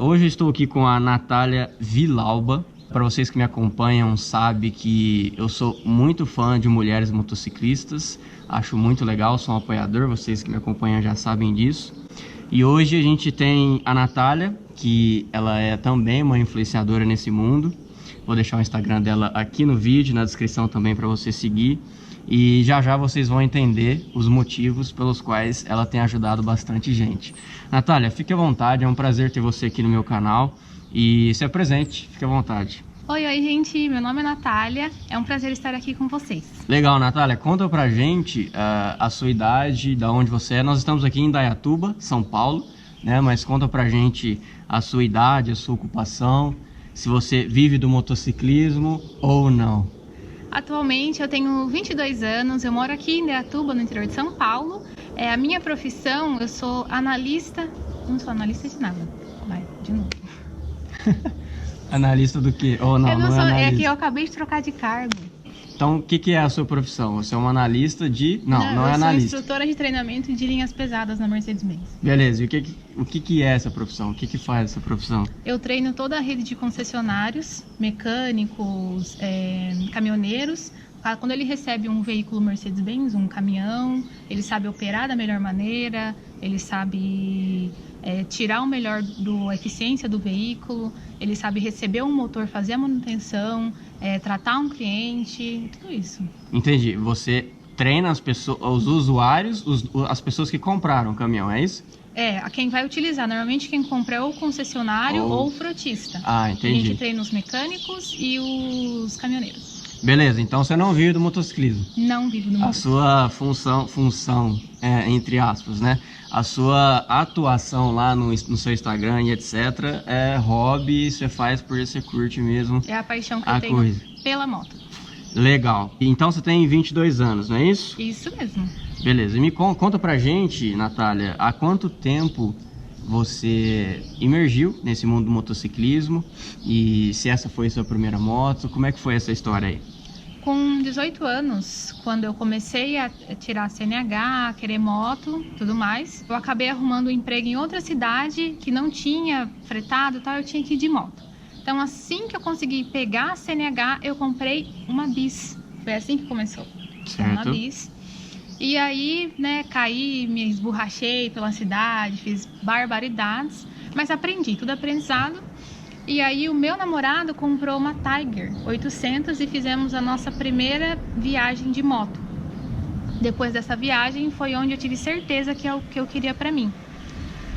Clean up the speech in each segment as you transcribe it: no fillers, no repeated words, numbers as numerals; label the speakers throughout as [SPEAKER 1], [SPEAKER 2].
[SPEAKER 1] Hoje eu estou aqui com a Natália Villalba. Para vocês que me acompanham, sabe que eu sou muito fã de mulheres motociclistas. Acho muito legal, sou um apoiador, vocês que me acompanham já sabem disso. E hoje a gente tem a Natália, que ela é também uma influenciadora nesse mundo. Vou deixar o Instagram dela aqui no vídeo, na descrição também para você seguir. E já já vocês vão entender os motivos pelos quais ela tem ajudado bastante gente. Natália, fique à vontade, é um prazer ter você aqui no meu canal. E se apresente, fique à vontade.
[SPEAKER 2] Oi, gente, meu nome é Natália, é um prazer estar aqui com vocês.
[SPEAKER 1] Legal, Natália, conta pra gente a sua idade, da onde você é. Nós estamos aqui em Indaiatuba, São Paulo, né? Mas conta pra gente a sua idade, a sua ocupação, se você vive do motociclismo ou não.
[SPEAKER 2] Atualmente eu tenho 22 anos, eu moro aqui em Indaiatuba, no interior de São Paulo. A minha profissão, eu sou analista, não sou analista de nada. Vai, de novo.
[SPEAKER 1] Analista do quê? Ou não,
[SPEAKER 2] eu não
[SPEAKER 1] não
[SPEAKER 2] sou,
[SPEAKER 1] é analista.
[SPEAKER 2] É que eu acabei de trocar de cargo.
[SPEAKER 1] Então, o que é a sua profissão? Você é uma analista de... Não é
[SPEAKER 2] eu
[SPEAKER 1] analista.
[SPEAKER 2] Eu sou instrutora de treinamento de linhas pesadas na Mercedes-Benz.
[SPEAKER 1] Beleza, e o que é essa profissão? O que faz essa profissão?
[SPEAKER 2] Eu treino toda a rede de concessionários, mecânicos, caminhoneiros. Quando ele recebe um veículo Mercedes-Benz, um caminhão, ele sabe operar da melhor maneira, ele sabe tirar o melhor da eficiência do veículo, ele sabe receber um motor, fazer a manutenção, tratar um cliente, tudo isso.
[SPEAKER 1] Entendi. Você treina as pessoas, os usuários, as pessoas que compraram o caminhão, é isso?
[SPEAKER 2] A quem vai utilizar. Normalmente quem compra é o concessionário ou o frotista.
[SPEAKER 1] Ah, entendi.
[SPEAKER 2] A gente treina os mecânicos e os caminhoneiros.
[SPEAKER 1] Beleza, então você não vive do motociclismo.
[SPEAKER 2] Não vivo do motociclismo.
[SPEAKER 1] A sua função, entre aspas, né? A sua atuação lá no seu Instagram e etc. é hobby, você faz porque você curte mesmo.
[SPEAKER 2] É a paixão que eu tenho pela moto.
[SPEAKER 1] Legal. Então você tem 22 anos, não é isso?
[SPEAKER 2] Isso mesmo.
[SPEAKER 1] Beleza. E me conta pra gente, Natália, há quanto tempo você imergiu nesse mundo do motociclismo e se essa foi a sua primeira moto, como é que foi essa história aí?
[SPEAKER 2] Com 18 anos, quando eu comecei a tirar CNH, a querer moto, tudo mais, eu acabei arrumando um emprego em outra cidade que não tinha fretado, tal, eu tinha que ir de moto. Então, assim que eu consegui pegar a CNH, eu comprei uma bis. Foi assim que começou.
[SPEAKER 1] Certo.
[SPEAKER 2] Uma bis. E aí, né, caí, me esborrachei pela cidade, fiz barbaridades, mas aprendi, tudo aprendizado. E aí o meu namorado comprou uma Tiger 800 e fizemos a nossa primeira viagem de moto. Depois dessa viagem foi onde eu tive certeza que é o que eu queria pra mim.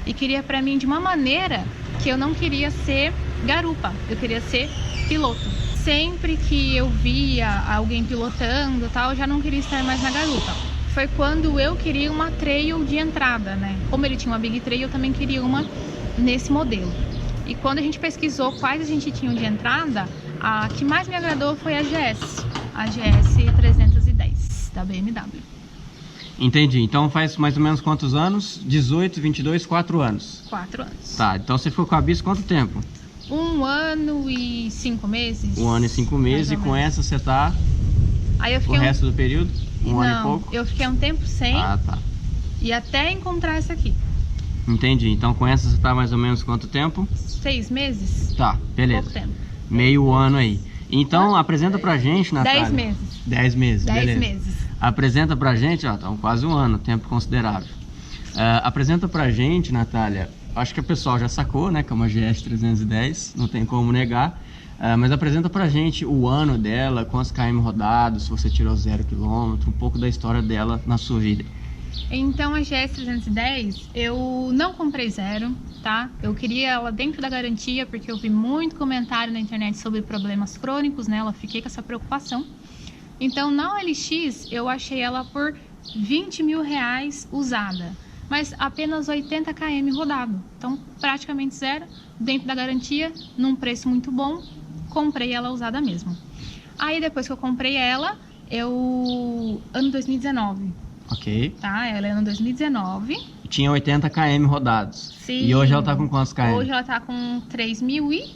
[SPEAKER 2] E queria pra mim de uma maneira que eu não queria ser garupa, eu queria ser piloto. Sempre que eu via alguém pilotando, tal, eu já não queria estar mais na garupa. Foi quando eu queria uma trail de entrada, né? Como ele tinha uma Big Trail, eu também queria uma nesse modelo. E quando a gente pesquisou quais a gente tinha de entrada, a que mais me agradou foi a GS 310 da BMW.
[SPEAKER 1] Entendi. Então faz mais ou menos quantos anos? 18, 22, 4 anos.
[SPEAKER 2] 4 anos.
[SPEAKER 1] Tá, então você ficou com a bis quanto tempo?
[SPEAKER 2] 1 ano e 5 meses.
[SPEAKER 1] 1 ano e 5 meses, e com essa você tá
[SPEAKER 2] aí eu fiquei
[SPEAKER 1] o resto do período? Um ano e pouco?
[SPEAKER 2] Eu fiquei um tempo sem.
[SPEAKER 1] Ah, tá.
[SPEAKER 2] E até encontrar essa aqui.
[SPEAKER 1] Entendi. Então com essa você tá mais ou menos quanto tempo?
[SPEAKER 2] 6 meses.
[SPEAKER 1] Tá, beleza.
[SPEAKER 2] Pouco tempo.
[SPEAKER 1] Meio ano aí. Então apresenta pra gente, Natália.
[SPEAKER 2] 10 meses.
[SPEAKER 1] 10 meses,
[SPEAKER 2] 10
[SPEAKER 1] beleza.
[SPEAKER 2] meses.
[SPEAKER 1] Apresenta pra gente, ó, tá quase um ano, tempo considerável. Apresenta pra gente, Natália, acho que o pessoal já sacou, né, que é uma GS 310, não tem como negar. Mas apresenta pra gente o ano dela, quantos km rodados, se você tirou 0 km, um pouco da história dela na sua vida.
[SPEAKER 2] Então a GS 310 eu não comprei zero, tá? Eu queria ela dentro da garantia porque eu vi muito comentário na internet sobre problemas crônicos nela, fiquei com essa preocupação. Então na OLX eu achei ela por 20 mil reais usada, mas apenas 80 km rodado. Então praticamente zero, dentro da garantia, num preço muito bom, comprei ela usada mesmo. Aí depois que eu comprei ela, ano 2019.
[SPEAKER 1] Ok.
[SPEAKER 2] Tá, ela é ano 2019.
[SPEAKER 1] Tinha 80 km rodados.
[SPEAKER 2] Sim.
[SPEAKER 1] E hoje ela tá com quantos km?
[SPEAKER 2] Hoje ela tá com 3 mil e...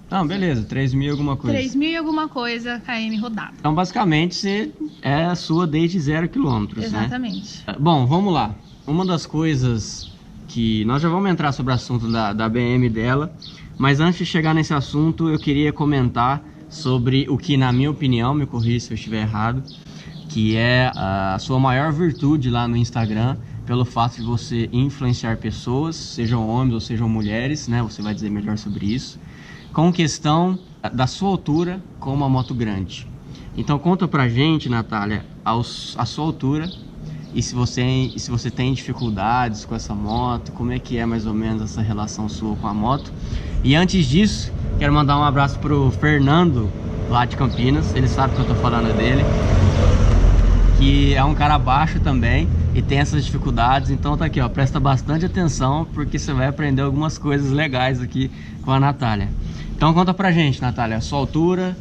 [SPEAKER 1] Não, beleza, 3 mil e alguma coisa.
[SPEAKER 2] 3 mil e alguma coisa km rodado.
[SPEAKER 1] Então, basicamente, você é a sua desde 0 km,
[SPEAKER 2] Exatamente.
[SPEAKER 1] Né? Bom, vamos lá. Uma das coisas que... Nós já vamos entrar sobre o assunto da BM dela, Mas antes de chegar nesse assunto, eu queria comentar sobre o que, na minha opinião, me corrija se eu estiver errado, que é a sua maior virtude lá no Instagram, pelo fato de você influenciar pessoas, sejam homens ou sejam mulheres, né? Você vai dizer melhor sobre isso, com questão da sua altura com uma moto grande. Então conta pra gente, Natália, a sua altura e se você tem dificuldades com essa moto, como é que é mais ou menos essa relação sua com a moto. E antes disso, quero mandar um abraço pro Fernando, lá de Campinas, ele sabe que eu tô falando dele, que é um cara baixo também e tem essas dificuldades, então tá aqui, ó, presta bastante atenção porque você vai aprender algumas coisas legais aqui com a Natália. Então conta pra gente, Natália, a sua altura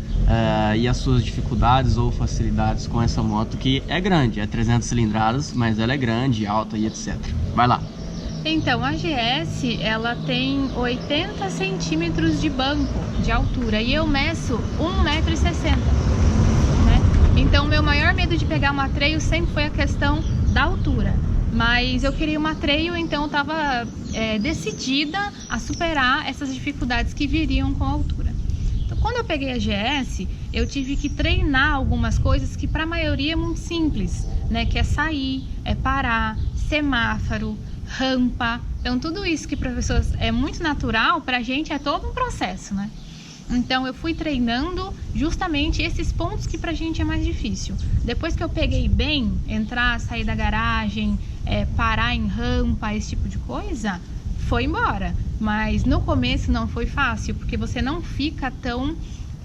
[SPEAKER 1] e as suas dificuldades ou facilidades com essa moto, que é grande, é 300 cilindradas, mas ela é grande, alta e etc. Vai lá.
[SPEAKER 2] Então, a GS, ela tem 80 centímetros de banco de altura e eu meço 1,60 m, né? Então, meu maior medo de pegar uma trail sempre foi a questão da altura. Mas eu queria uma trail, então eu estava decidida a superar essas dificuldades que viriam com a altura. Então, quando eu peguei a GS, eu tive que treinar algumas coisas que para a maioria é muito simples, né? Que é sair, é parar, semáforo, rampa. Então, tudo isso que para pessoas é muito natural, para a gente é todo um processo, né? Então, eu fui treinando justamente esses pontos que pra gente é mais difícil. Depois que eu peguei bem, entrar, sair da garagem, parar em rampa, esse tipo de coisa, foi embora. Mas no começo não foi fácil, porque você não fica tão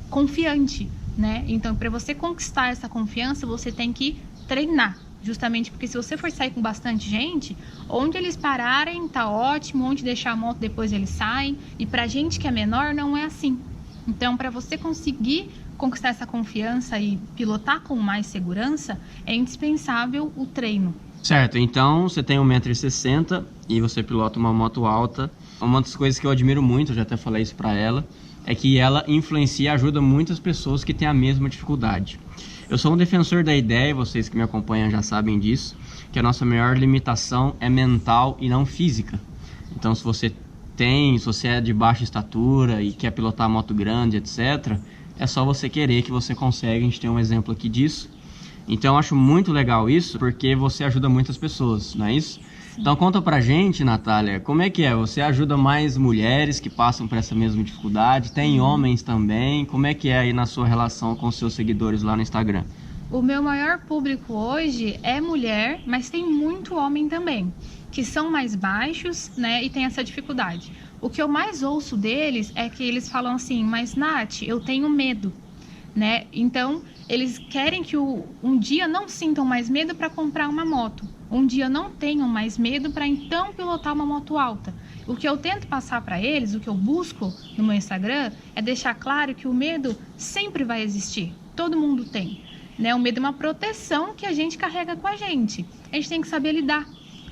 [SPEAKER 2] confiante, né? Então, para você conquistar essa confiança, você tem que treinar. Justamente porque se você for sair com bastante gente, onde eles pararem tá ótimo, onde deixar a moto depois eles saem. E pra gente que é menor, não é assim. Então, para você conseguir conquistar essa confiança e pilotar com mais segurança, é indispensável o treino.
[SPEAKER 1] Certo, então você tem 1,60 m e você pilota uma moto alta. Uma das coisas que eu admiro muito, eu já até falei isso para ela, é que ela influencia e ajuda muitas pessoas que têm a mesma dificuldade. Eu sou um defensor da ideia, vocês que me acompanham já sabem disso, que a nossa maior limitação é mental e não física. Então, se você é de baixa estatura e quer pilotar moto grande, etc., é só você querer que você consegue. A gente tem um exemplo aqui disso. Então eu acho muito legal isso, porque você ajuda muitas pessoas, não é isso? Sim. Então conta pra gente, Natália, como é que é? Você ajuda mais mulheres que passam por essa mesma dificuldade? Tem homens também? Como é que é aí na sua relação com os seus seguidores lá no Instagram?
[SPEAKER 2] O meu maior público hoje é mulher, mas tem muito homem também, que são mais baixos, né, e tem essa dificuldade. O que eu mais ouço deles é que eles falam assim, mas Nath, eu tenho medo, né? Então, eles querem que um dia não sintam mais medo para comprar uma moto, um dia não tenham mais medo para então pilotar uma moto alta. O que eu tento passar para eles, o que eu busco no meu Instagram, é deixar claro que o medo sempre vai existir, todo mundo tem, né? O medo é uma proteção que a gente carrega com a gente tem que saber lidar.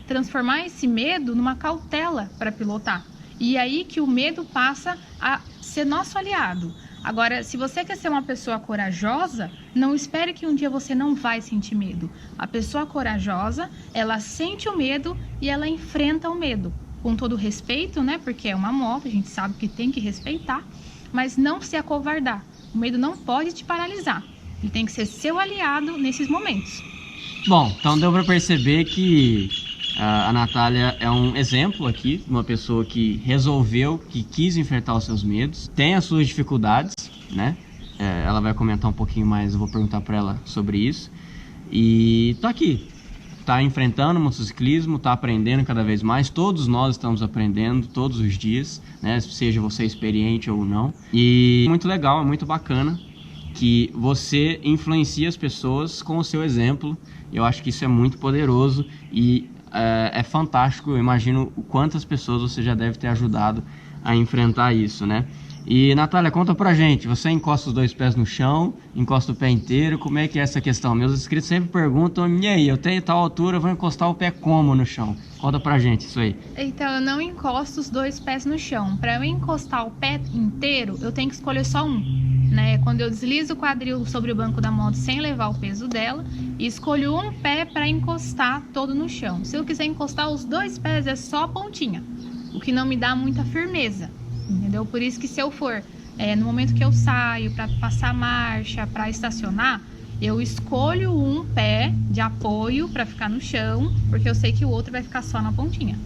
[SPEAKER 2] Transformar esse medo numa cautela para pilotar. E aí que o medo passa a ser nosso aliado. Agora, se você quer ser uma pessoa corajosa, não espere que um dia você não vai sentir medo. A pessoa corajosa, ela sente o medo e ela enfrenta o medo. Com todo respeito, né? Porque é uma moto, a gente sabe que tem que respeitar, mas não se acovardar. O medo não pode te paralisar. Ele tem que ser seu aliado nesses momentos.
[SPEAKER 1] Bom, então deu para perceber que a Natália é um exemplo aqui, uma pessoa que resolveu, que quis enfrentar os seus medos, tem as suas dificuldades, né? Ela vai comentar um pouquinho mais, eu vou perguntar para ela sobre isso. E tá aqui, tá enfrentando o motociclismo, tá aprendendo cada vez mais. Todos nós estamos aprendendo todos os dias, né? Seja você experiente ou não. E é muito legal, é muito bacana que você influencia as pessoas com o seu exemplo. Eu acho que isso é muito poderoso e é fantástico. Eu imagino quantas pessoas você já deve ter ajudado a enfrentar isso, né? E Natália, conta pra gente, você encosta os dois pés no chão, encosta o pé inteiro, como é que é essa questão? Meus inscritos sempre perguntam, e aí, eu tenho tal altura, vou encostar o pé como no chão? Conta pra gente isso aí.
[SPEAKER 2] Então, eu não encosto os dois pés no chão. Pra eu encostar o pé inteiro, eu tenho que escolher só um, né? Quando eu deslizo o quadril sobre o banco da moto sem levar o peso dela, e escolho um pé para encostar todo no chão. Se eu quiser encostar os dois pés, é só a pontinha, o que não me dá muita firmeza. entendeu? Por isso que se eu for, no momento que eu saio para passar marcha, para estacionar, eu escolho um pé de apoio para ficar no chão, porque eu sei que o outro vai ficar só na pontinha.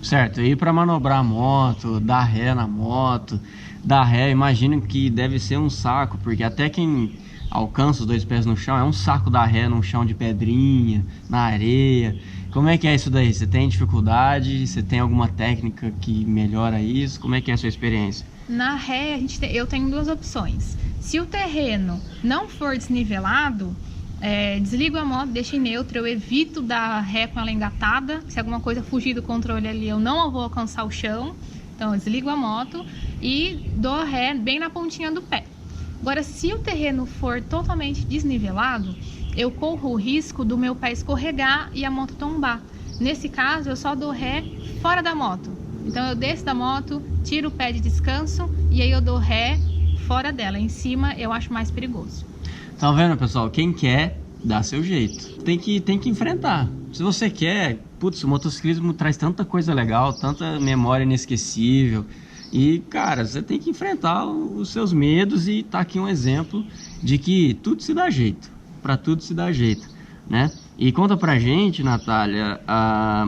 [SPEAKER 1] Certo, e para manobrar a moto, dar ré na moto, dar ré, imagino que deve ser um saco, porque até quem alcança os 2 pés no chão, é um saco dar ré num chão de pedrinha, na areia. Como é que é isso daí? Você tem dificuldade? Você tem alguma técnica que melhora isso? Como é que é a sua experiência?
[SPEAKER 2] Na ré, eu tenho 2 opções. Se o terreno não for desnivelado, desligo a moto, deixo em neutro, eu evito dar ré com ela engatada. Se alguma coisa fugir do controle ali, eu não vou alcançar o chão. Então eu desligo a moto e dou ré bem na pontinha do pé. Agora, se o terreno for totalmente desnivelado, eu corro o risco do meu pé escorregar e a moto tombar. Nesse caso, eu só dou ré fora da moto. Então eu desço da moto, tiro o pé de descanso e aí eu dou ré fora dela. Em cima eu acho mais perigoso.
[SPEAKER 1] Tá vendo, pessoal? Quem quer, dá seu jeito. Tem que enfrentar. Se você quer, putz, o motociclismo traz tanta coisa legal, tanta memória inesquecível. E, cara, você tem que enfrentar os seus medos e tá aqui um exemplo de que tudo se dá jeito. Pra tudo se dá jeito, né? E conta pra gente, Natália,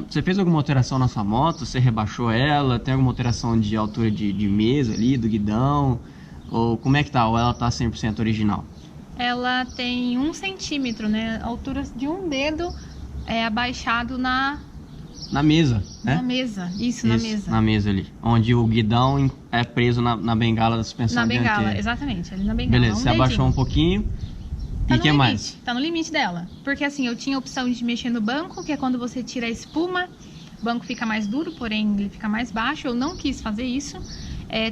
[SPEAKER 1] você fez alguma alteração na sua moto? Você rebaixou ela? Tem alguma alteração de altura de mesa ali, do guidão? Ou como é que tá? Ou ela tá 100% original?
[SPEAKER 2] Ela tem 1 centímetro, né? Altura de um dedo abaixado na
[SPEAKER 1] mesa, né?
[SPEAKER 2] Na mesa, isso, na mesa.
[SPEAKER 1] Na mesa ali, onde o guidão é preso na bengala da suspensão dianteira.
[SPEAKER 2] Na bengala, exatamente, ali na bengala.
[SPEAKER 1] Beleza, você abaixou um pouquinho. E o que mais?
[SPEAKER 2] Tá no limite dela. Porque assim, eu tinha a opção de mexer no banco, que é quando você tira a espuma, o banco fica mais duro, porém ele fica mais baixo. Eu não quis fazer isso.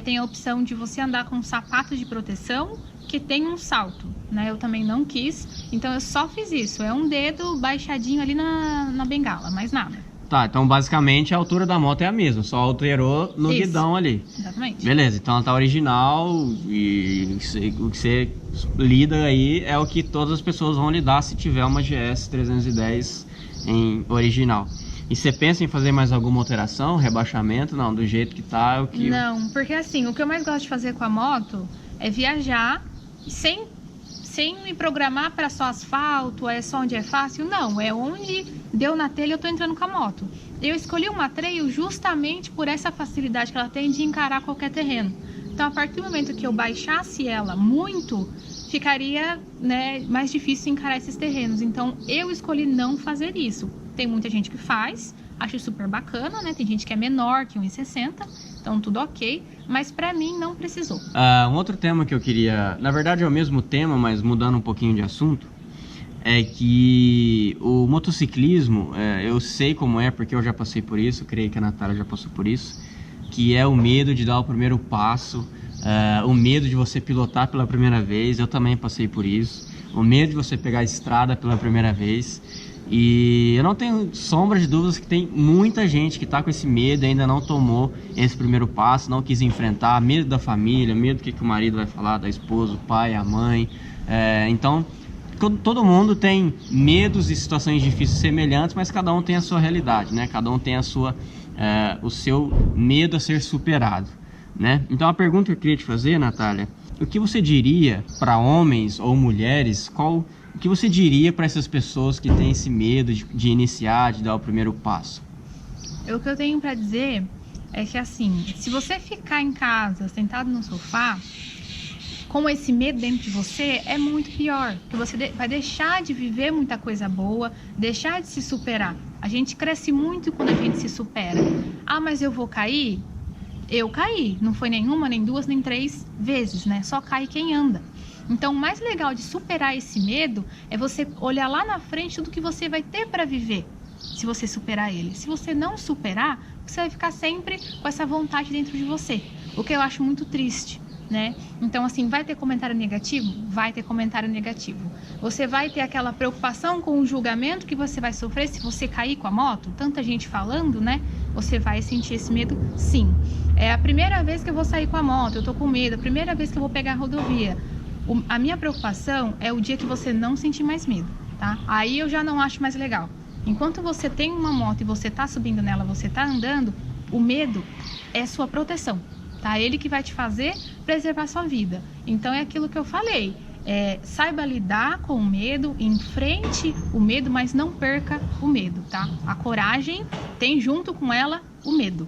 [SPEAKER 2] Tem a opção de você andar com um sapato de proteção, que tem um salto, né? Eu também não quis, então eu só fiz isso. É um dedo baixadinho ali na bengala, mais nada.
[SPEAKER 1] Tá, então basicamente a altura da moto é a mesma, só alterou no guidão ali.
[SPEAKER 2] Exatamente.
[SPEAKER 1] Beleza, então ela tá original e o que você lida aí é o que todas as pessoas vão lidar se tiver uma GS 310 em original. E você pensa em fazer mais alguma alteração, rebaixamento? Não, do jeito que tá é o que...
[SPEAKER 2] Não, porque assim, o que eu mais gosto de fazer com a moto é viajar sem me programar para só asfalto, é só onde é fácil. Não, é onde deu na telha eu tô entrando com a moto. Eu escolhi uma trail justamente por essa facilidade que ela tem de encarar qualquer terreno. Então, a partir do momento que eu baixasse ela muito, ficaria, né, mais difícil encarar esses terrenos. Então, eu escolhi não fazer isso. Tem muita gente que faz, acho super bacana, né? Tem gente que é menor que 1,60, então tudo ok. Mas pra mim não precisou.
[SPEAKER 1] Um outro tema que eu queria... Na verdade é o mesmo tema, mas mudando um pouquinho de assunto. É que o motociclismo, eu sei como é, porque eu já passei por isso. Creio que a Natália já passou por isso. Que é o medo de dar o primeiro passo. O medo de você pilotar pela primeira vez. Eu também passei por isso. O medo de você pegar a estrada pela primeira vez. E eu não tenho sombra de dúvidas que tem muita gente que está com esse medo, ainda não tomou esse primeiro passo, não quis enfrentar, medo da família, medo do que o marido vai falar, da esposa, o pai, a mãe. Então, todo mundo tem medos e situações difíceis semelhantes, mas cada um tem a sua realidade, né? Cada um tem o seu medo a ser superado, né? Então, a pergunta que eu queria te fazer, Natália, o que você diria para homens ou mulheres, o que você diria para essas pessoas que têm esse medo de iniciar, de dar o primeiro passo?
[SPEAKER 2] O que eu tenho para dizer é que assim, se você ficar em casa, sentado no sofá, com esse medo dentro de você, é muito pior. Porque você vai deixar de viver muita coisa boa, deixar de se superar. A gente cresce muito quando a gente se supera. Ah, mas eu vou cair? Eu caí. Não foi nenhuma, nem 2, nem 3 vezes, né? Só cai quem anda. Então, o mais legal de superar esse medo é você olhar lá na frente tudo que você vai ter para viver, se você superar ele. Se você não superar, você vai ficar sempre com essa vontade dentro de você, o que eu acho muito triste, né? Então, assim, vai ter comentário negativo? Vai ter comentário negativo. Você vai ter aquela preocupação com o julgamento que você vai sofrer se você cair com a moto? Tanta gente falando, né? Você vai sentir esse medo? Sim. É a primeira vez que eu vou sair com a moto, eu tô com medo. A primeira vez que eu vou pegar a rodovia. A minha preocupação é o dia que você não sentir mais medo, tá? Aí eu já não acho mais legal. Enquanto você tem uma moto e você tá subindo nela, você tá andando, o medo é sua proteção. tá? Ele que vai te fazer preservar sua vida. Então é aquilo que eu falei. Saiba lidar com o medo, enfrente o medo, mas não perca o medo, tá? A coragem tem junto com ela o medo.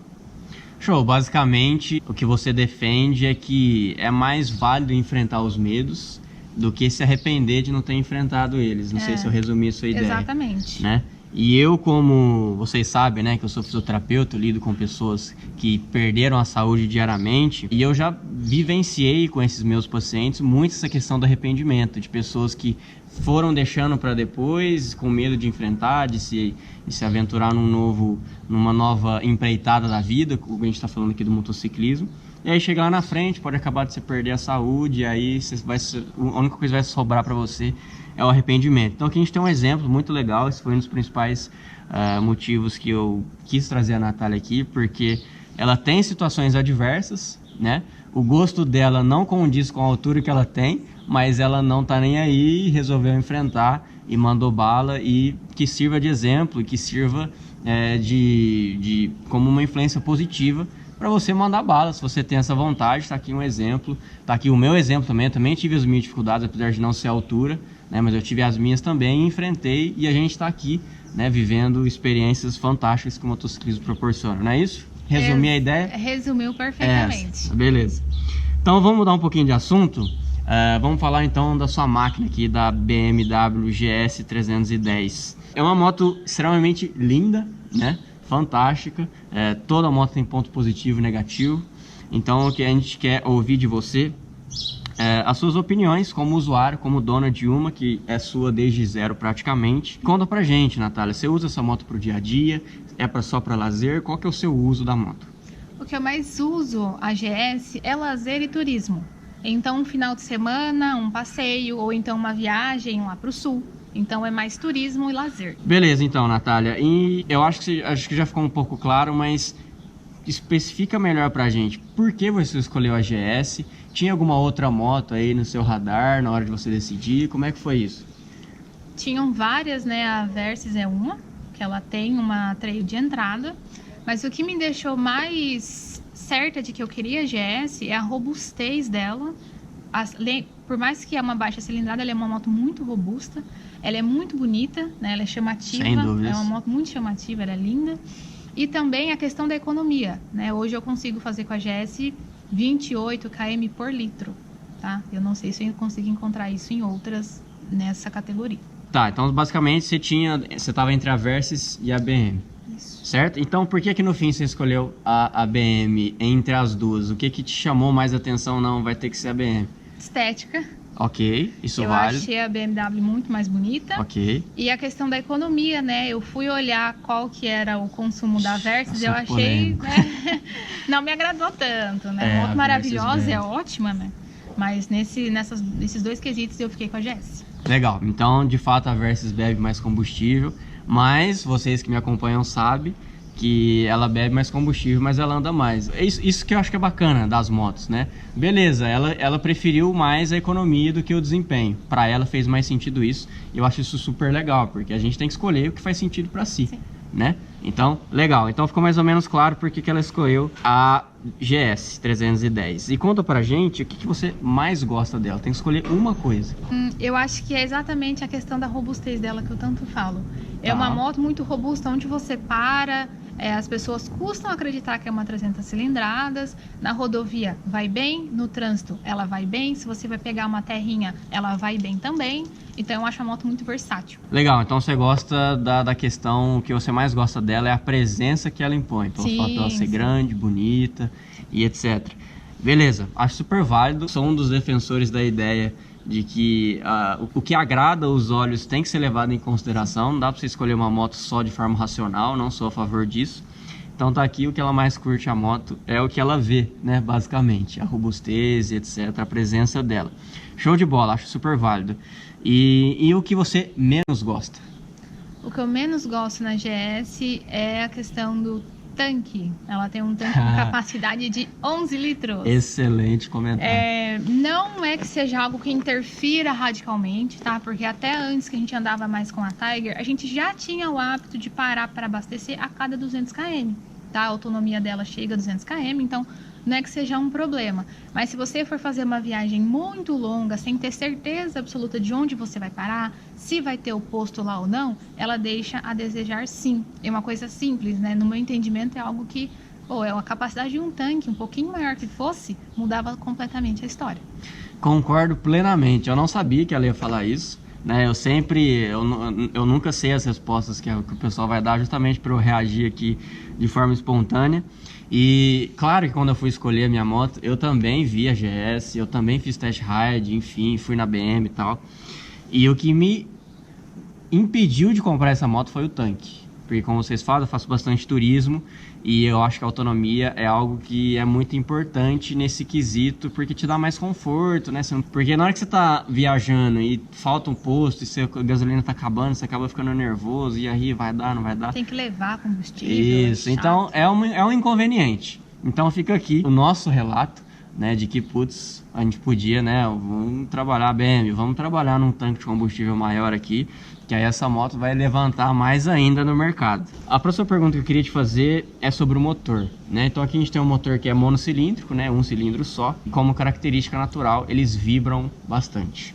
[SPEAKER 1] Show, basicamente o que você defende é que é mais válido enfrentar os medos do que se arrepender de não ter enfrentado eles. Não sei se eu resumi a sua ideia.
[SPEAKER 2] Exatamente.
[SPEAKER 1] Né? E eu, como vocês sabem, né, que eu sou fisioterapeuta, eu lido com pessoas que perderam a saúde diariamente, e eu já vivenciei com esses meus pacientes muito essa questão do arrependimento, de pessoas que foram deixando para depois, com medo de enfrentar, de se aventurar numa nova empreitada da vida, como a gente está falando aqui do motociclismo. E aí chega lá na frente, pode acabar de você perder a saúde, e aí a única coisa que vai sobrar para você é o arrependimento. Então aqui a gente tem um exemplo muito legal, esse foi um dos principais motivos que eu quis trazer a Natália aqui, porque ela tem situações adversas, né? O gosto dela não condiz com a altura que ela tem, mas ela não tá nem aí, resolveu enfrentar e mandou bala, e que sirva de exemplo, e que sirva como uma influência positiva para você mandar bala, se você tem essa vontade. Tá aqui um exemplo, tá aqui o meu exemplo também. Eu também tive as minhas dificuldades, apesar de não ser a altura, né, mas eu tive as minhas também, enfrentei, e a gente está aqui, né, vivendo experiências fantásticas que o motociclismo proporciona, não é isso? Resumir a ideia?
[SPEAKER 2] Resumiu perfeitamente.
[SPEAKER 1] Beleza. Então vamos mudar um pouquinho de assunto. Vamos falar então da sua máquina aqui, da BMW GS 310. É uma moto extremamente linda, né? Fantástica. Toda moto tem ponto positivo e negativo. Então o que a gente quer ouvir de você as suas opiniões como usuário, como dona de uma que é sua desde zero praticamente. Conta pra gente, Natália, você usa essa moto pro dia a dia? Só para lazer? Qual que é o seu uso da moto?
[SPEAKER 2] O que eu mais uso a GS é lazer e turismo. Então um final de semana, um passeio, ou então uma viagem lá pro sul. Então é mais turismo e lazer. Beleza,
[SPEAKER 1] então, Natália. E eu acho que já ficou um pouco claro, mas especifica melhor pra gente. Por que você escolheu a GS? Tinha alguma outra moto aí no seu radar na hora de você decidir? Como é que foi isso?
[SPEAKER 2] Tinham várias, né? A Versys é uma, que ela tem uma trail de entrada. Mas o que me deixou mais certa de que eu queria a GS é a robustez dela. Por mais que é uma baixa cilindrada, ela é uma moto muito robusta. Ela é muito bonita, né? Ela é chamativa.
[SPEAKER 1] Sem dúvidas.
[SPEAKER 2] É uma moto muito chamativa, ela é linda. E também a questão da economia, né? Hoje eu consigo fazer com a GS 28 km por litro, tá? Eu não sei se eu consigo encontrar isso em outras nessa categoria.
[SPEAKER 1] Tá, então basicamente você estava entre a Versys e a BM.
[SPEAKER 2] Isso.
[SPEAKER 1] Certo? Então por que no fim você escolheu a BM entre as duas? O que te chamou mais atenção? Não, vai ter que ser a BM.
[SPEAKER 2] Estética.
[SPEAKER 1] Ok, isso
[SPEAKER 2] eu
[SPEAKER 1] vale.
[SPEAKER 2] Eu achei a BMW muito mais bonita.
[SPEAKER 1] Ok.
[SPEAKER 2] E a questão da economia, né? Eu fui olhar qual que era o consumo da Versys e eu achei, né? Não me agradou tanto, né? Moto maravilhosa, é ótima, né? Mas nesses dois quesitos eu fiquei com a GS.
[SPEAKER 1] Legal, então de fato a Versys bebe mais combustível, mas vocês que me acompanham sabem que ela bebe mais combustível, mas ela anda mais. Isso que eu acho que é bacana das motos, né? Beleza, ela preferiu mais a economia do que o desempenho. Para ela fez mais sentido isso. E eu acho isso super legal, porque a gente tem que escolher o que faz sentido para si, né? Então, legal. Então ficou mais ou menos claro porque que ela escolheu a GS 310. E conta pra gente o que você mais gosta dela. Tem que escolher uma coisa.
[SPEAKER 2] Eu acho que é exatamente a questão da robustez dela que eu tanto falo. É uma moto muito robusta, onde você para... as pessoas custam acreditar que é uma 300 cilindradas, na rodovia vai bem, no trânsito ela vai bem, se você vai pegar uma terrinha, ela vai bem também. Então eu acho a moto muito versátil. Legal, então você gosta da questão, o que você mais gosta dela é a presença que ela impõe. Então o fato dela ser grande, bonita e etc. Beleza, acho super válido, sou um dos defensores da ideia de que o que agrada os olhos tem que ser levado em consideração. Não dá para você escolher uma moto só de forma racional, não sou a favor disso. Então tá aqui, o que ela mais curte a moto é o que ela vê, né, basicamente, a robustez, etc, a presença dela. Show de bola, acho super válido. E o que você menos gosta? O que eu menos gosto na GS é a questão do tanque. Ela tem um tanque com capacidade de 11 litros. Excelente comentário. Não é que seja algo que interfira radicalmente, tá? Porque até antes que a gente andava mais com a Tiger, a gente já tinha o hábito de parar para abastecer a cada 200 km, tá? A autonomia dela chega a 200 km, então não é que seja um problema. Mas se você for fazer uma viagem muito longa, sem ter certeza absoluta de onde você vai parar, se vai ter o posto lá ou não, ela deixa a desejar, sim. É uma coisa simples, né? No meu entendimento, é algo que, é a capacidade de um tanque, um pouquinho maior que fosse, mudava completamente a história.
[SPEAKER 1] Concordo plenamente. Eu não sabia que ela ia falar isso, né? Eu nunca sei as respostas que o pessoal vai dar, justamente para eu reagir aqui de forma espontânea. E claro que quando eu fui escolher a minha moto, eu também vi a GS, eu também fiz test ride, enfim, fui na BM e tal. E o que me impediu de comprar essa moto foi o tanque. Porque, como vocês falam, eu faço bastante turismo e eu acho que a autonomia é algo que é muito importante nesse quesito, porque te dá mais conforto, né? Porque na hora que você tá viajando e falta um posto e a gasolina tá acabando, você acaba ficando nervoso, e aí vai dar, não vai dar?
[SPEAKER 2] Tem que levar combustível.
[SPEAKER 1] Isso, então é um inconveniente. Então fica aqui o nosso relato, né, de que, putz, a gente podia, né, vamos trabalhar a BM, vamos trabalhar num tanque de combustível maior aqui, que aí essa moto vai levantar mais ainda no mercado. A próxima pergunta que eu queria te fazer é sobre o motor, né? Então aqui a gente tem um motor que é monocilíndrico, né, um cilindro só, e como característica natural, eles vibram bastante.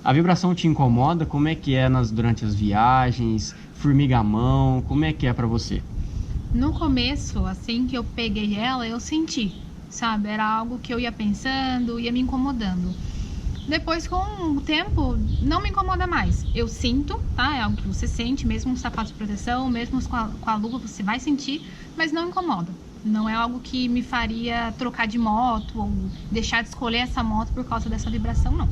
[SPEAKER 1] A vibração te incomoda? Como é que é durante as viagens? Formiga a mão? Como é que é pra você?
[SPEAKER 2] No começo, assim que eu peguei ela, eu senti, sabe? Era algo que eu ia pensando, ia me incomodando. Depois, com o tempo, não me incomoda mais. Eu sinto, tá? É algo que você sente, mesmo com sapato de proteção, mesmo com a luva, você vai sentir, mas não incomoda. Não é algo que me faria trocar de moto ou deixar de escolher essa moto por causa dessa vibração, não.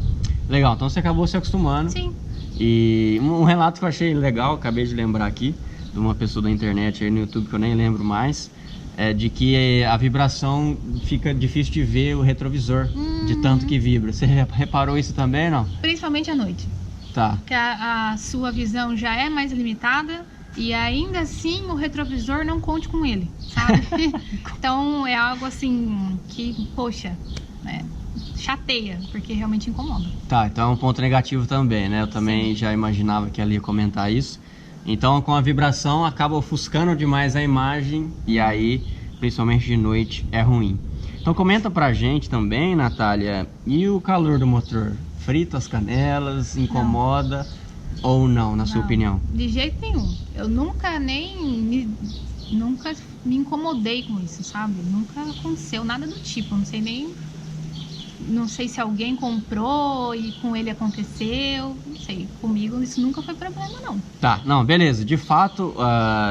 [SPEAKER 1] Legal, então você acabou se acostumando.
[SPEAKER 2] Sim.
[SPEAKER 1] E um relato que eu achei legal, acabei de lembrar aqui, de uma pessoa da internet aí no YouTube, que eu nem lembro mais, é de que a vibração fica difícil de ver o retrovisor, de tanto que vibra. Você reparou isso também, não?
[SPEAKER 2] Principalmente à noite.
[SPEAKER 1] Tá.
[SPEAKER 2] Que a sua visão já é mais limitada e ainda assim o retrovisor não conte com ele, sabe? Então é algo assim que, poxa, né, chateia, porque realmente incomoda.
[SPEAKER 1] Tá, então é um ponto negativo também, né? Eu também já imaginava que ela ia comentar isso. Então, com a vibração, acaba ofuscando demais a imagem e aí, principalmente de noite, é ruim. Então, comenta pra gente também, Natália, e o calor do motor? Frita as canelas, incomoda ou não, na sua opinião?
[SPEAKER 2] De jeito nenhum. Eu nunca me incomodei com isso, sabe? Nunca aconteceu nada do tipo. Não sei se alguém comprou e com ele aconteceu, não sei, comigo isso nunca foi problema não.
[SPEAKER 1] Tá, não, beleza, de fato,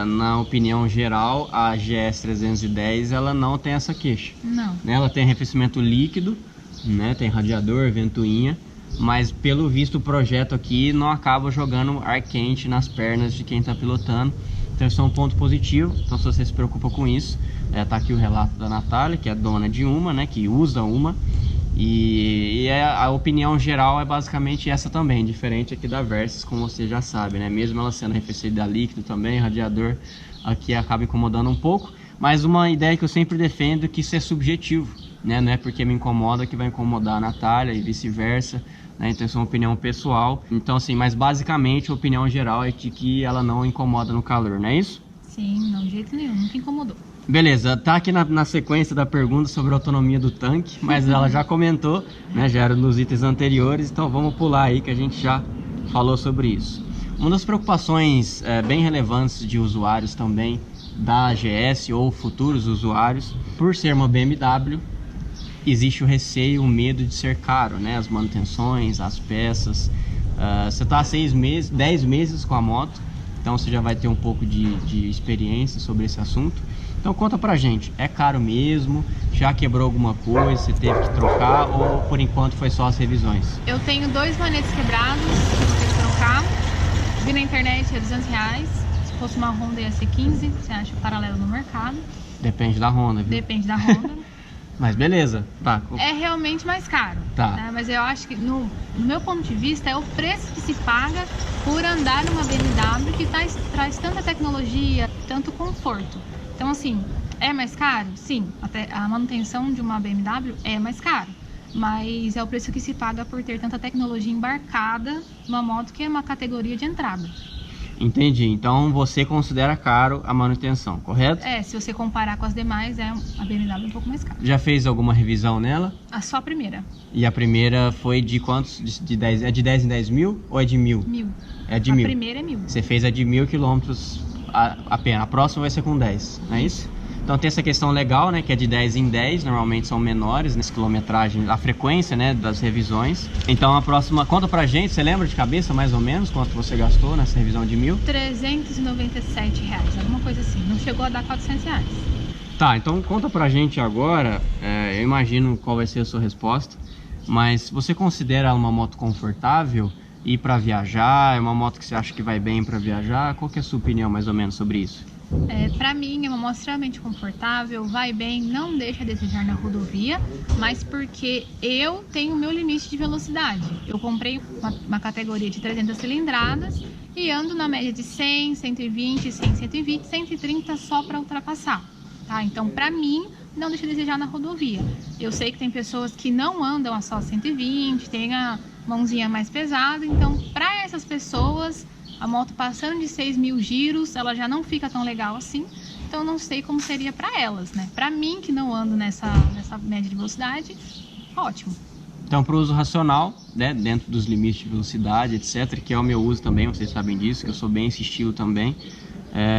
[SPEAKER 1] na opinião geral, a GS 310 ela não tem essa queixa.
[SPEAKER 2] Não.
[SPEAKER 1] Ela tem arrefecimento líquido, né, tem radiador, ventoinha, mas pelo visto o projeto aqui não acaba jogando ar quente nas pernas de quem está pilotando, então isso é um ponto positivo. Então se você se preocupa com isso, tá aqui o relato da Natália, que é dona de uma, né, que usa uma. E a opinião geral é basicamente essa também, diferente aqui da Versys, como você já sabe, né? Mesmo ela sendo arrefecida a líquido também, radiador aqui acaba incomodando um pouco, mas uma ideia que eu sempre defendo é que isso é subjetivo, né? Não é porque me incomoda que vai incomodar a Natália e vice-versa, né? Então isso é uma opinião pessoal. Então assim, mas basicamente a opinião geral é de que ela não incomoda no calor, não é isso?
[SPEAKER 2] Sim, não, de jeito nenhum, nunca incomodou.
[SPEAKER 1] Beleza, tá aqui na sequência da pergunta sobre a autonomia do tanque, mas ela já comentou, né, já era nos itens anteriores, então vamos pular aí que a gente já falou sobre isso. Uma das preocupações bem relevantes de usuários também da GS ou futuros usuários, por ser uma BMW, existe o receio, o medo de ser caro, né, as manutenções, as peças. Você tá há 10 meses com a moto, então você já vai ter um pouco de experiência sobre esse assunto. Então conta pra gente, é caro mesmo? Já quebrou alguma coisa, você teve que trocar ou por enquanto foi só as revisões?
[SPEAKER 2] Eu tenho 2 manetes quebrados que eu vou ter que trocar. Vi na internet, é R$200. Se fosse uma Honda ia ser 15, você acha paralelo no mercado.
[SPEAKER 1] Depende da Honda, viu?
[SPEAKER 2] Depende da Honda.
[SPEAKER 1] Mas beleza, tá.
[SPEAKER 2] É realmente mais caro,
[SPEAKER 1] tá.
[SPEAKER 2] Né? Mas eu acho que, no meu ponto de vista, é o preço que se paga por andar numa BMW que traz tanta tecnologia, tanto conforto. Então, assim, é mais caro? Sim, até a manutenção de uma BMW é mais caro. Mas é o preço que se paga por ter tanta tecnologia embarcada numa moto que é uma categoria de entrada.
[SPEAKER 1] Entendi. Então você considera caro a manutenção, correto?
[SPEAKER 2] Se você comparar com as demais, a BMW é um pouco mais cara.
[SPEAKER 1] Já fez alguma revisão nela?
[SPEAKER 2] Só a primeira.
[SPEAKER 1] E a primeira foi de quantos? De 10, é de 10 em 10 mil ou é de 1000?
[SPEAKER 2] 1000.
[SPEAKER 1] É de
[SPEAKER 2] A
[SPEAKER 1] 1000.
[SPEAKER 2] primeira é 1000.
[SPEAKER 1] Você fez a de 1000 quilômetros apenas. A próxima vai ser com 10, não é isso? Então tem essa questão legal, né, que é de 10 em 10, normalmente são menores nessa quilometragem, a frequência, né, das revisões. Então a próxima, conta pra gente, você lembra de cabeça mais ou menos quanto você gastou nessa revisão de 1000?
[SPEAKER 2] R$397, alguma coisa assim, não chegou a dar R$400.
[SPEAKER 1] Tá, então conta pra gente agora, eu imagino qual vai ser a sua resposta, mas você considera ela uma moto confortável ir pra viajar, é uma moto que você acha que vai bem pra viajar? Qual que é a sua opinião mais ou menos sobre isso?
[SPEAKER 2] Para mim é uma moto extremamente confortável, vai bem, não deixa a desejar na rodovia, mas porque eu tenho o meu limite de velocidade. Eu comprei uma categoria de 300 cilindradas e ando na média de 100, 120, 100, 120, 130 só para ultrapassar, tá? Então, para mim, não deixa a desejar na rodovia. Eu sei que tem pessoas que não andam a só 120, tem a mãozinha mais pesada, então para essas pessoas a moto passando de 6.000 giros, ela já não fica tão legal assim. Então eu não sei como seria para elas, né? Para mim, que não ando nessa média de velocidade, ótimo.
[SPEAKER 1] Então, para o uso racional, né, dentro dos limites de velocidade, etc., que é o meu uso também, vocês sabem disso, que eu sou bem esse estilo também,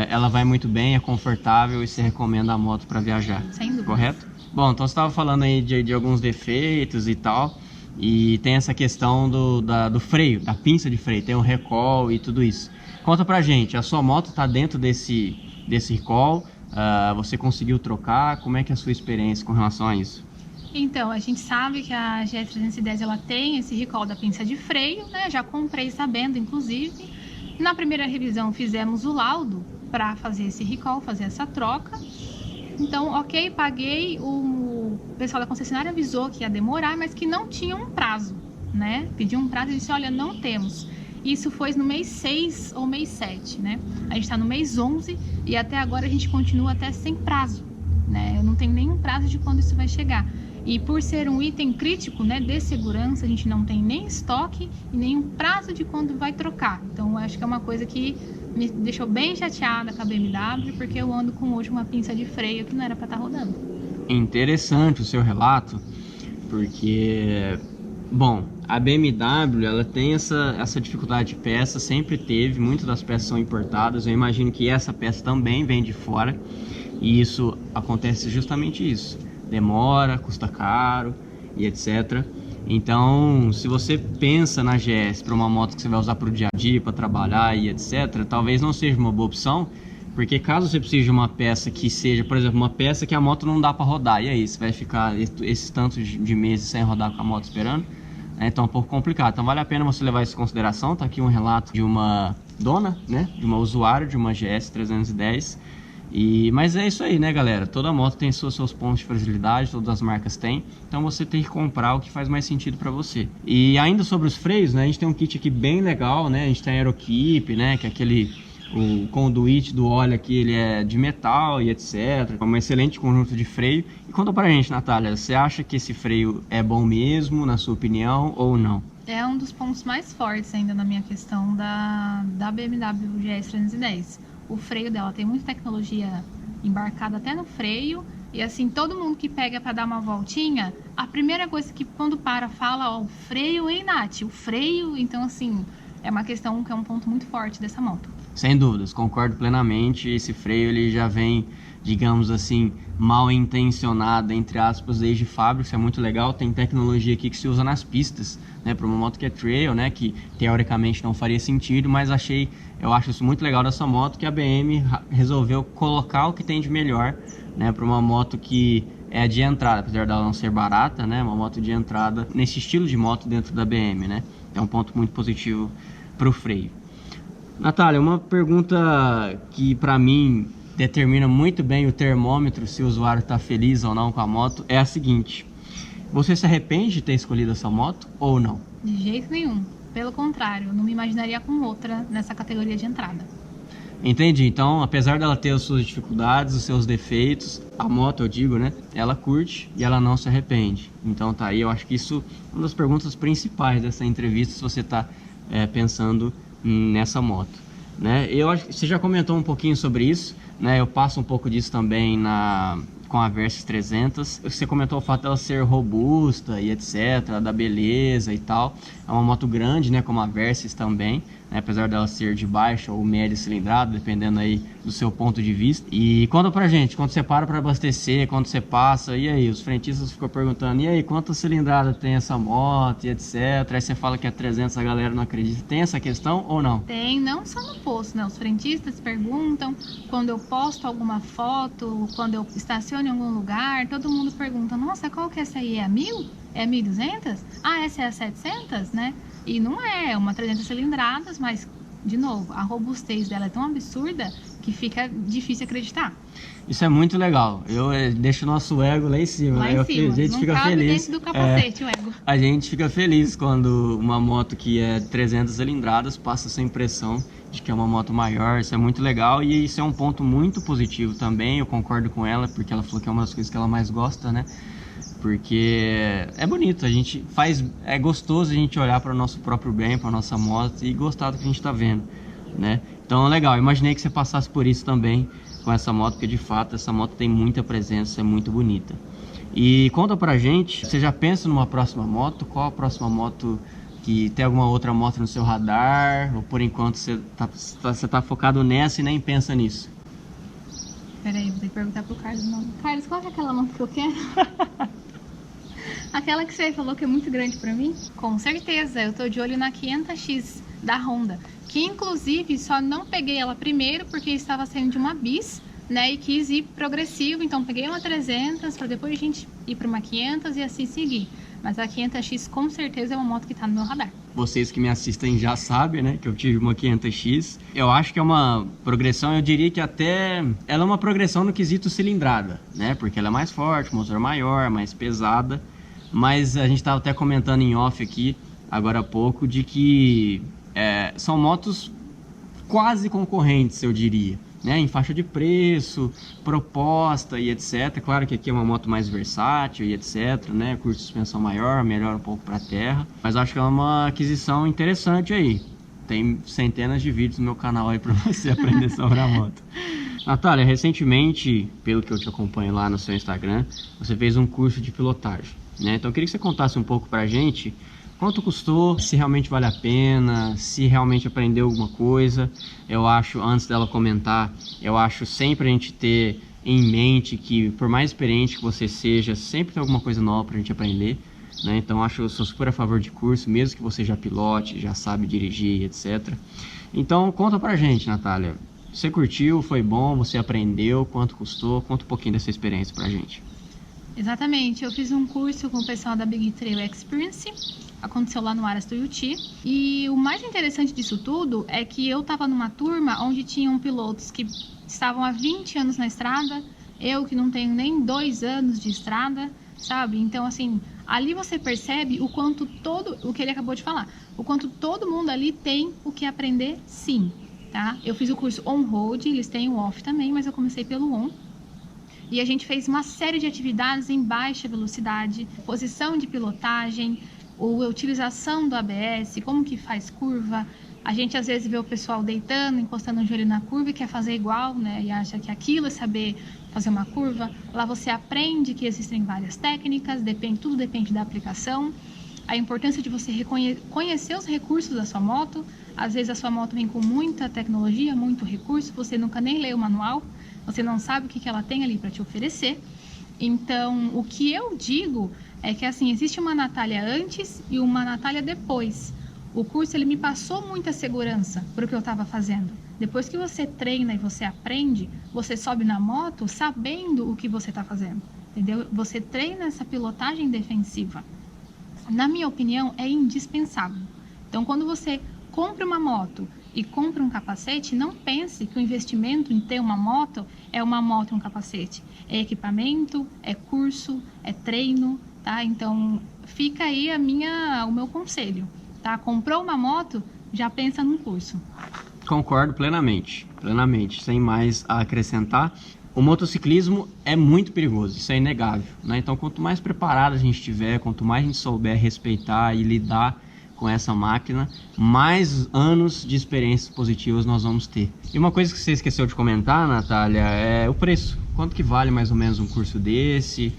[SPEAKER 1] ela vai muito bem, é confortável e você recomenda a moto para viajar.
[SPEAKER 2] Sem dúvida.
[SPEAKER 1] Correto? Bom, então você estava falando aí de alguns defeitos e tal. E tem essa questão do freio, da pinça de freio, tem o recall e tudo isso. Conta pra gente, a sua moto está dentro desse recall, você conseguiu trocar, como é que é a sua experiência com relação a isso?
[SPEAKER 2] Então, a gente sabe que a GS310 ela tem esse recall da pinça de freio, né? Já comprei sabendo, inclusive. Na primeira revisão fizemos o laudo para fazer esse recall, fazer essa troca. Então, ok, paguei, o pessoal da concessionária avisou que ia demorar, mas que não tinha um prazo, né? Pediu um prazo e disse, olha, não temos. Isso foi no mês 6 ou mês 7, né? A gente está no mês 11 e até agora a gente continua até sem prazo, né? Eu não tenho nenhum prazo de quando isso vai chegar. E por ser um item crítico, né, de segurança, a gente não tem nem estoque e nenhum prazo de quando vai trocar. Então, eu acho que é uma coisa que me deixou bem chateada com a BMW, porque eu ando com hoje uma pinça de freio que não era para estar rodando.
[SPEAKER 1] Interessante o seu relato, porque, bom, a BMW ela tem essa dificuldade de peça, sempre teve, muitas das peças são importadas, eu imagino que essa peça também vem de fora, e isso acontece justamente isso, demora, custa caro e etc. Então, se você pensa na GS para uma moto que você vai usar para o dia a dia, para trabalhar e etc., talvez não seja uma boa opção, porque caso você precise de uma peça que seja, por exemplo, uma peça que a moto não dá para rodar, e aí, você vai ficar esses tantos de meses sem rodar com a moto esperando, né? Então é um pouco complicado. Então vale a pena você levar isso em consideração. Tá aqui um relato de uma dona, né, de uma usuária de uma GS 310. Mas é isso aí, né, galera? Toda moto tem seus pontos de fragilidade, todas as marcas têm. Então você tem que comprar o que faz mais sentido para você. E ainda sobre os freios, né, a gente tem um kit aqui bem legal, né? A gente tem a Aerokeep, né, que é o conduíte do óleo aqui, ele é de metal e etc. É um excelente conjunto de freio. E conta pra gente, Natália, você acha que esse freio é bom mesmo, na sua opinião, ou não?
[SPEAKER 2] É um dos pontos mais fortes ainda na minha questão da BMW GS 310. O freio dela tem muita tecnologia embarcada até no freio. E assim, todo mundo que pega para dar uma voltinha, a primeira coisa que quando para fala, ó, o freio, hein, Nath? O freio, então assim, é uma questão que é um ponto muito forte dessa moto.
[SPEAKER 1] Sem dúvidas, concordo plenamente. Esse freio ele já vem, digamos assim, mal intencionado, entre aspas, desde fábrica. Isso é muito legal. Tem tecnologia aqui que se usa nas pistas, né, para uma moto que é trail, né, que teoricamente não faria sentido, mas eu acho isso muito legal dessa moto, que a BM resolveu colocar o que tem de melhor, né, para uma moto que é de entrada, apesar dela não ser barata, né, uma moto de entrada nesse estilo de moto dentro da BM, né. É um ponto muito positivo para o freio. Natália, uma pergunta que para mim determina muito bem o termômetro se o usuário está feliz ou não com a moto é a seguinte: você se arrepende de ter escolhido essa moto ou não?
[SPEAKER 2] De jeito nenhum, pelo contrário, eu não me imaginaria com outra nessa categoria de entrada.
[SPEAKER 1] Entendi, então apesar dela ter as suas dificuldades, os seus defeitos, a moto eu digo, né, ela curte e ela não se arrepende. Então tá aí, eu acho que isso é uma das perguntas principais dessa entrevista, se você está pensando nessa moto. né? Eu acho que você já comentou um pouquinho sobre isso, né? Eu passo um pouco disso também com a Versys 300. Você comentou o fato dela ser robusta e etc, da beleza e tal. É uma moto grande, né? Como a Versys também, né? Apesar dela ser de baixa ou média cilindrada, dependendo aí do seu ponto de vista. E conta pra gente, quando você para abastecer, quando você passa, e aí? Os frentistas ficam perguntando, e aí, quanta cilindrada tem essa moto e etc. Aí você fala que é 300, a galera não acredita. Tem essa questão ou não?
[SPEAKER 2] Tem, não só no posto, né? Os frentistas perguntam, quando eu posto alguma foto, quando eu estaciono em algum lugar, todo mundo pergunta, nossa, qual que é essa aí? É a 1000? É a 1200? Ah, essa é a 700, né? E não é uma 300 cilindradas, mas, de novo, a robustez dela é tão absurda que fica difícil acreditar.
[SPEAKER 1] Isso é muito legal. Eu deixo o nosso ego lá em cima.
[SPEAKER 2] Lá em cima.
[SPEAKER 1] A gente
[SPEAKER 2] não
[SPEAKER 1] fica
[SPEAKER 2] cabe
[SPEAKER 1] feliz.
[SPEAKER 2] dentro do capacete, o ego.
[SPEAKER 1] A gente fica feliz quando uma moto que é 300 cilindradas passa essa impressão de que é uma moto maior. Isso é muito legal e isso é um ponto muito positivo também. Eu concordo com ela, porque ela falou que é uma das coisas que ela mais gosta, né? Porque é bonito, é gostoso a gente olhar para o nosso próprio bem, para a nossa moto e gostar do que a gente está vendo, né? Então é legal, imaginei que você passasse por isso também com essa moto, porque de fato essa moto tem muita presença, é muito bonita. E conta pra gente, você já pensa numa próxima moto? Qual a próxima moto que tem alguma outra moto no seu radar? Ou por enquanto você tá focado nessa e nem pensa nisso?
[SPEAKER 2] Peraí, vou ter que perguntar pro Carlos. Não. Carlos, qual é aquela moto que eu quero? Aquela que você falou que é muito grande pra mim? Com certeza, eu tô de olho na 500X da Honda. Que inclusive só não peguei ela primeiro porque estava saindo de uma bis, né? E quis ir progressivo, então peguei uma 300 para depois a gente ir para uma 500 e assim seguir. Mas a 500X com certeza é uma moto que tá no meu radar.
[SPEAKER 1] Vocês que me assistem já sabem, né, que eu tive uma 500X. Eu acho que é uma progressão, eu diria que até ela é uma progressão no quesito cilindrada, né? Porque ela é mais forte, motor maior, mais pesada. Mas a gente estava até comentando em off aqui, agora há pouco, de que são motos quase concorrentes, eu diria, né? Em faixa de preço, proposta e etc. Claro que aqui é uma moto mais versátil e etc, né? Curso de suspensão maior, melhora um pouco para terra. Mas acho que é uma aquisição interessante aí. Tem centenas de vídeos no meu canal aí para você aprender sobre a moto. Natália, recentemente, pelo que eu te acompanho lá no seu Instagram, você fez um curso de pilotagem, né? Então eu queria que você contasse um pouco pra gente quanto custou, se realmente vale a pena, se realmente aprendeu alguma coisa. Eu acho, antes dela comentar, eu acho sempre a gente ter em mente que por mais experiente que você seja, sempre tem alguma coisa nova pra gente aprender, né? Então eu sou super a favor de curso, mesmo que você já pilote, já sabe dirigir, etc. Então conta pra gente, Natália. Você curtiu, foi bom, você aprendeu, quanto custou? Conta um pouquinho dessa experiência pra gente.
[SPEAKER 2] Exatamente, eu fiz um curso com o pessoal da Big Trail Experience, aconteceu lá no Aras Tuiuti, e o mais interessante disso tudo é que eu estava numa turma onde tinham pilotos que estavam há 20 anos na estrada, eu que não tenho nem 2 anos de estrada, sabe? Então, assim, ali você percebe o quanto o que ele acabou de falar, o quanto todo mundo ali tem o que aprender, sim, tá? Eu fiz o curso on-road, eles têm o off também, mas eu comecei pelo on. E a gente fez uma série de atividades em baixa velocidade, posição de pilotagem, a utilização do ABS, como que faz curva. A gente às vezes vê o pessoal deitando, encostando o joelho na curva e quer fazer igual, né? E acha que aquilo é saber fazer uma curva. Lá você aprende que existem várias técnicas, tudo depende da aplicação. A importância de você conhecer os recursos da sua moto. Às vezes a sua moto vem com muita tecnologia, muito recurso, você nunca nem leu o manual. Você não sabe o que ela tem ali para te oferecer. Então, o que eu digo é que, assim, existe uma Natália antes e uma Natália depois. O curso, ele me passou muita segurança para o que eu estava fazendo. Depois que você treina e você aprende, você sobe na moto sabendo o que você está fazendo, entendeu? Você treina essa pilotagem defensiva. Na minha opinião, é indispensável. Então, quando você compra uma moto e compra um capacete, não pense que o investimento em ter uma moto é uma moto e um capacete. É equipamento, é curso, é treino, tá? Então, fica aí o meu conselho, tá? Comprou uma moto, já pensa num curso.
[SPEAKER 1] Concordo plenamente, sem mais a acrescentar. O motociclismo é muito perigoso, isso é inegável, né? Então, quanto mais preparado a gente estiver, quanto mais a gente souber respeitar e lidar com essa máquina, mais anos de experiências positivas nós vamos ter. E uma coisa que você esqueceu de comentar, Natália, é o preço. Quanto que vale mais ou menos um curso desse?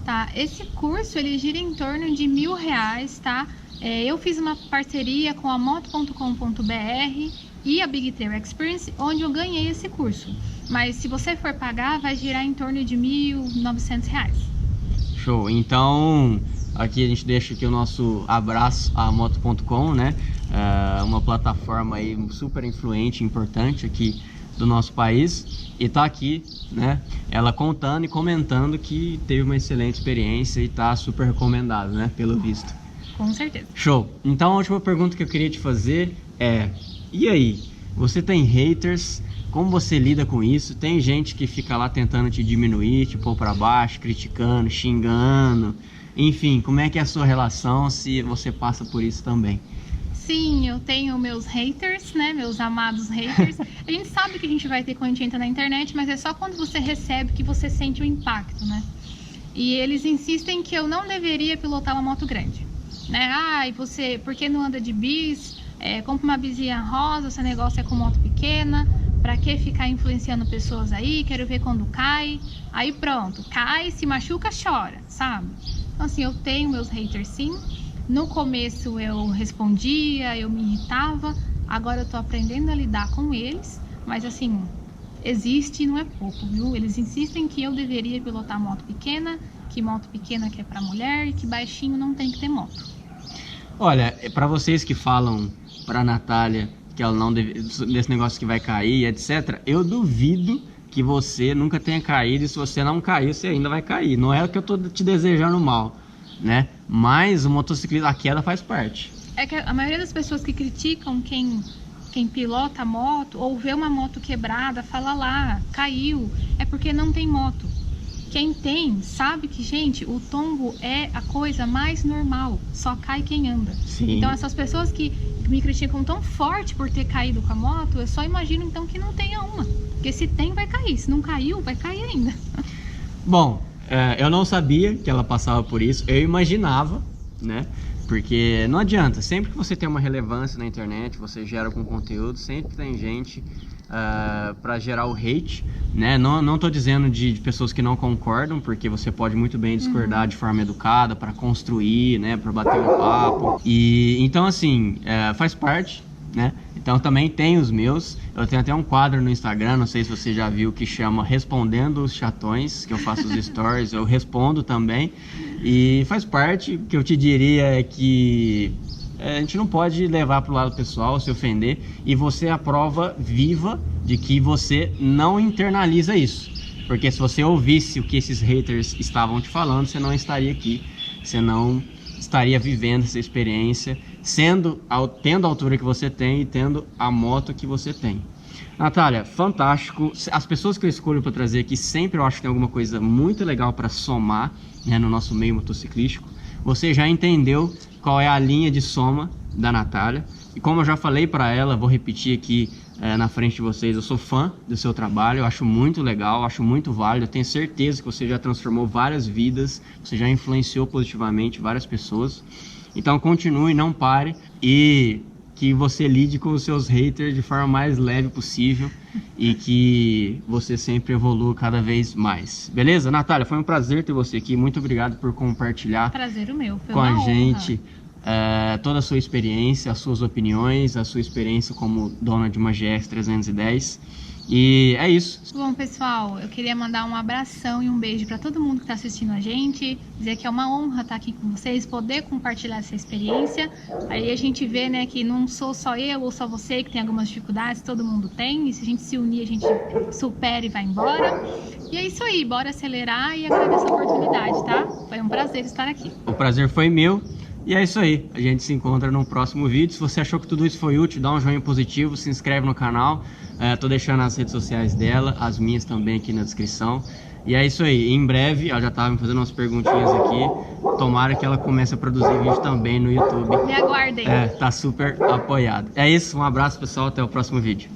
[SPEAKER 2] Tá, esse curso ele gira em torno de R$1.000, tá? Eu fiz uma parceria com a moto.com.br e a Big Trail Experience, onde eu ganhei esse curso. Mas se você for pagar, vai girar em torno de R$1.900.
[SPEAKER 1] Show! Então, aqui a gente deixa aqui o nosso abraço à moto.com, né? Uma plataforma aí super influente, importante aqui do nosso país. E tá aqui, né? Ela contando e comentando que teve uma excelente experiência e tá super recomendado, né? Pelo visto.
[SPEAKER 2] Com certeza.
[SPEAKER 1] Show! Então a última pergunta que eu queria te fazer é: e aí? Você tem haters? Como você lida com isso? Tem gente que fica lá tentando te diminuir, te pôr pra baixo, criticando, xingando. Enfim, como é que é a sua relação, se você passa por isso também?
[SPEAKER 2] Sim, eu tenho meus haters, né? Meus amados haters. A gente sabe que a gente vai ter quando a gente entra na internet, mas é só quando você recebe que você sente o impacto, né? E eles insistem que eu não deveria pilotar uma moto grande, né? Ah, e você, por que não anda de bis? Compra uma bisinha rosa, seu negócio é com moto pequena. Pra que ficar influenciando pessoas aí? Quero ver quando cai. Aí pronto, cai, se machuca, chora, sabe? Então assim, eu tenho meus haters sim. No começo eu respondia, eu me irritava. Agora eu tô aprendendo a lidar com eles. Mas assim, existe e não é pouco, viu? Eles insistem que eu deveria pilotar moto pequena, que moto pequena que é pra mulher e que baixinho não tem que ter moto.
[SPEAKER 1] Olha, pra vocês que falam pra Natália que ela não deve, desse negócio que vai cair, etc. Eu duvido que você nunca tenha caído, e se você não cair, você ainda vai cair. Não é que eu tô te desejando mal, né? Mas o motociclismo, a queda faz parte.
[SPEAKER 2] É que a maioria das pessoas que criticam quem pilota a moto ou vê uma moto quebrada, fala lá, caiu, é porque não tem moto. Quem tem, sabe que, gente, o tombo é a coisa mais normal, só cai quem anda.
[SPEAKER 1] Sim.
[SPEAKER 2] Então essas pessoas que me criticam tão forte por ter caído com a moto, eu só imagino então que não tenha uma. Porque se tem, vai cair. Se não caiu, vai cair ainda.
[SPEAKER 1] Bom, eu não sabia que ela passava por isso. Eu imaginava, né? Porque não adianta. Sempre que você tem uma relevância na internet, você gera algum conteúdo, sempre tem gente para gerar o hate, né? Não tô dizendo de pessoas que não concordam, porque você pode muito bem discordar de forma educada, para construir, né? Para bater um papo. E então assim, faz parte, né? Então também tem os meus. Eu tenho até um quadro no Instagram, não sei se você já viu, que chama Respondendo os Chatões, que eu faço os stories, eu respondo também. E faz parte. O que eu te diria é que a gente não pode levar para o lado pessoal, se ofender, e você é a prova viva de que você não internaliza isso. Porque se você ouvisse o que esses haters estavam te falando, você não estaria aqui, você não estaria vivendo essa experiência, tendo a altura que você tem e tendo a moto que você tem. Natália, fantástico. As pessoas que eu escolho para trazer aqui sempre eu acho que tem alguma coisa muito legal para somar, né, no nosso meio motociclístico. Você já entendeu qual é a linha de soma da Natália. E como eu já falei para ela, vou repetir aqui na frente de vocês, eu sou fã do seu trabalho, eu acho muito legal, acho muito válido. Eu tenho certeza que você já transformou várias vidas, você já influenciou positivamente várias pessoas. Então continue, não pare e que você lide com os seus haters de forma mais leve possível e que você sempre evolua cada vez mais. Beleza? Natália, foi um prazer ter você aqui. Muito obrigado por compartilhar
[SPEAKER 2] Prazer o meu, foi
[SPEAKER 1] com a
[SPEAKER 2] uma
[SPEAKER 1] gente
[SPEAKER 2] honra.
[SPEAKER 1] toda a sua experiência, as suas opiniões, a sua experiência como dona de uma GS 310. E é isso.
[SPEAKER 2] Bom, pessoal, eu queria mandar um abração e um beijo para todo mundo que está assistindo a gente, dizer que é uma honra estar aqui com vocês, poder compartilhar essa experiência. Aí a gente vê, né, que não sou só eu ou só você que tem algumas dificuldades, todo mundo tem, e se a gente se unir, a gente supera e vai embora. E é isso aí, bora acelerar e agradecer a oportunidade, tá? Foi um prazer estar aqui.
[SPEAKER 1] O prazer foi meu. E é isso aí, a gente se encontra no próximo vídeo. Se você achou que tudo isso foi útil, dá um joinha positivo, se inscreve no canal. Tô deixando as redes sociais dela, as minhas também aqui na descrição. E é isso aí, em breve, ela já estava me fazendo umas perguntinhas aqui. Tomara que ela comece a produzir vídeo também no YouTube.
[SPEAKER 2] Me aguardem.
[SPEAKER 1] Tá super apoiado. É isso, um abraço pessoal, até o próximo vídeo.